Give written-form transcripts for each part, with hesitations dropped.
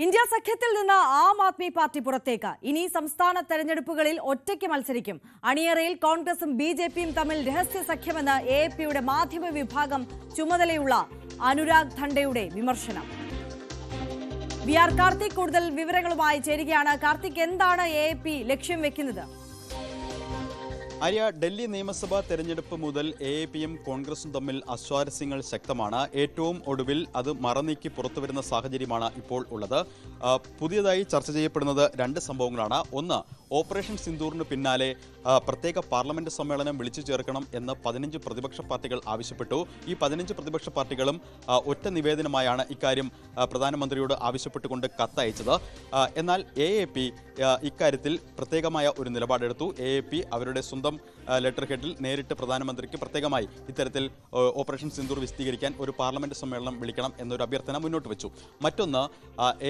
India സഖ്യത്തിൽ നിന്ന് Aam Aadmi party പുറത്തേക്ക്. ഇനി സംസ്ഥാന തെരഞ്ഞെടുപ്പുകളിൽ ഒറ്റയ്ക്ക് മത്സരിക്കും. അണിയറയിൽ കോൺഗ്രസും ബിജെപിയും തമ്മിൽ രഹസ്യ സഖ്യമെന്ന് എഎപിയുടെ മാധ്യമ വിഭാഗം ചുമതലയുള്ള അനുരാഗ് ധണ്ടയുടെ വിമർശനം. വി ആർ കാർത്തിക് കൂടുതൽ വിവരങ്ങളുമായി ചേരുകയാണ്. കാർത്തിക്, എന്താണ് എഎപി ലക്ഷ്യം വെക്കുന്നത്? ആര്യ, ഡൽഹി നിയമസഭാ തെരഞ്ഞെടുപ്പ് മുതൽ എഎപിയും കോൺഗ്രസും തമ്മിൽ അസ്വാരസ്യങ്ങൾ ശക്തമാണ്. ഏറ്റവും ഒടുവിൽ അത് മറനീക്കി പുറത്തുവരുന്ന സാഹചര്യമാണ് ഇപ്പോൾ ഉള്ളത്. പുതിയതായി ചർച്ച ചെയ്യപ്പെടുന്നത് രണ്ട് സംഭവങ്ങളാണ്. ഒന്ന്, ഓപ്പറേഷൻ സിന്ദൂറിന് പിന്നാലെ പ്രത്യേക പാർലമെന്റ് സമ്മേളനം വിളിച്ചു ചേർക്കണം എന്ന് 15 പ്രതിപക്ഷ പാർട്ടികൾ ആവശ്യപ്പെട്ടു. ഈ 15 പ്രതിപക്ഷ പാർട്ടികളും ഒറ്റ നിവേദനമായാണ് ഇക്കാര്യം പ്രധാനമന്ത്രിയോട് ആവശ്യപ്പെട്ടുകൊണ്ട് കത്തയച്ചത്. എന്നാൽ എഎപി ഇക്കാര്യത്തിൽ പ്രത്യേകമായ ഒരു നിലപാടെടുത്തു. എഎപി അവരുടെ സ്വന്തം ലെറ്റർ ഹെഡിൽ നേരിട്ട് പ്രധാനമന്ത്രിക്ക് പ്രത്യേകമായി ഇത്തരത്തിൽ ഓപ്പറേഷൻ സിന്ദൂർ വിശദീകരിക്കാൻ ഒരു പാർലമെന്റ് സമ്മേളനം വിളിക്കണം എന്നൊരു അഭ്യർത്ഥന മുന്നോട്ട് വെച്ചു. മറ്റൊന്ന്,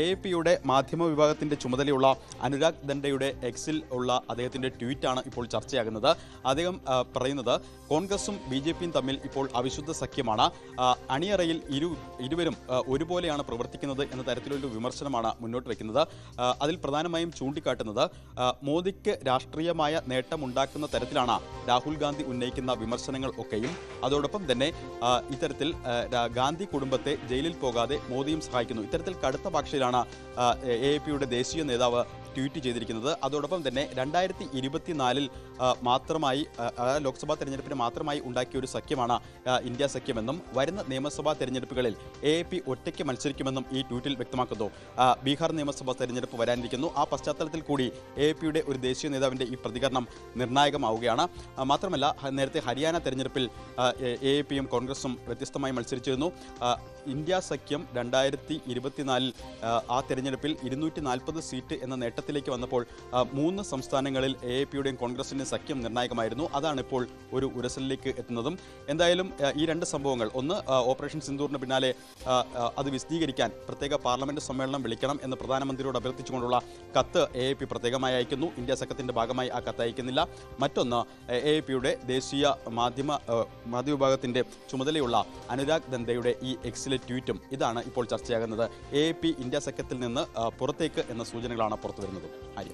എഎപിയുടെ മാധ്യമ വിഭാഗത്തിന്റെ ചുമതലയുള്ള അനുരാഗ് ധണ്ടയുടെ എക്സിൽ ഉള്ള അദ്ദേഹത്തിന്റെ ട്വീറ്റാണ് ഇപ്പോൾ ചർച്ചയാകുന്നത്. അദ്ദേഹം പറയുന്നത് കോൺഗ്രസും ബിജെപിയും തമ്മിൽ ഇപ്പോൾ അവിശുദ്ധ സഖ്യമാണ്. അണിയറയിൽ ഇരുവരും ഒരുപോലെയാണ് പ്രവർത്തിക്കുന്നത് എന്ന തരത്തിലൊരു വിമർശനമാണ് മുന്നോട്ട് വയ്ക്കുന്നത്. അതിൽ പ്രധാനമായും ചൂണ്ടിക്കാട്ടുന്നത് മോദിക്ക് രാഷ്ട്രീയമായ നേട്ടമുണ്ടാക്കുന്ന തരത്തിലാണ് രാഹുൽ ഗാന്ധി ഉന്നയിക്കുന്ന വിമർശനങ്ങൾ ഒക്കെയും. അതോടൊപ്പം തന്നെ ഇത്തരത്തിൽ ഗാന്ധി കുടുംബത്തെ ജയിലിൽ പോകാതെ മോദിയും സഹായിക്കുന്നു. ഇത്തരത്തിൽ കടുത്ത ഭാഷയിലാണ് എഎപിയുടെ ദേശീയ നേതാവ് ട്വീറ്റ് ചെയ്തിരിക്കുന്നത്. അതോടൊപ്പം തന്നെ 2024 മാത്രമായി ലോക്സഭാ തെരഞ്ഞെടുപ്പിന് മാത്രമായി ഉണ്ടാക്കിയ ഒരു സഖ്യമാണ് ഇന്ത്യ സഖ്യമെന്നും വരുന്ന നിയമസഭാ തെരഞ്ഞെടുപ്പുകളിൽ എഎപി ഒറ്റയ്ക്ക് മത്സരിക്കുമെന്നും ഈ ട്വീറ്റിൽ വ്യക്തമാക്കുന്നു. ബീഹാർ നിയമസഭാ തെരഞ്ഞെടുപ്പ് വരാനിരിക്കുന്നു. ആ പശ്ചാത്തലത്തിൽ കൂടി എഎപിയുടെ ഒരു ദേശീയ നേതാവിൻ്റെ ഈ പ്രതികരണം നിർണായകമാവുകയാണ്. മാത്രമല്ല, നേരത്തെ ഹരിയാന തെരഞ്ഞെടുപ്പിൽ എഎപിയും കോൺഗ്രസും വ്യത്യസ്തമായി മത്സരിച്ചിരുന്നു. ഇന്ത്യ സഖ്യം 2024 ആ തെരഞ്ഞെടുപ്പിൽ 240 സീറ്റ് എന്ന നേട്ടത്തിലേക്ക് വന്നപ്പോൾ 3 സംസ്ഥാനങ്ങളിൽ എഎപിയുടെയും കോൺഗ്രസിൻ്റെയും സഖ്യം നിർണായകമായിരുന്നു. അതാണ് ഇപ്പോൾ ഒരു ഉരസലിലേക്ക് എത്തുന്നതും. എന്തായാലും ഈ രണ്ട് സംഭവങ്ങൾ, ഒന്ന്, ഓപ്പറേഷൻ സിന്ദൂറിന് പിന്നാലെ അത് വിശദീകരിക്കാൻ പ്രത്യേക പാർലമെന്റ് സമ്മേളനം വിളിക്കണം എന്ന് പ്രധാനമന്ത്രിയോട് അഭ്യർത്ഥിച്ചുകൊണ്ടുള്ള കത്ത് എഎപി പ്രത്യേകമായി അയക്കുന്നു. ഇന്ത്യ സഖ്യത്തിന്റെ ഭാഗമായി ആ കത്ത് അയക്കുന്നില്ല. മറ്റൊന്ന്, എഎപിയുടെ ദേശീയ മാധ്യമ വിഭാഗത്തിന്റെ ചുമതലയുള്ള അനുരാഗ് ധണ്ടയുടെ ഈ എക്സിലെ ട്വീറ്റും ഇതാണ് ഇപ്പോൾ ചർച്ചയാകുന്നത്. എഎപി ഇന്ത്യ സഖ്യത്തിൽ നിന്ന് പുറത്തേക്ക് എന്ന സൂചനകളാണ് പുറത്തുവരുന്നത്. ആര്യ.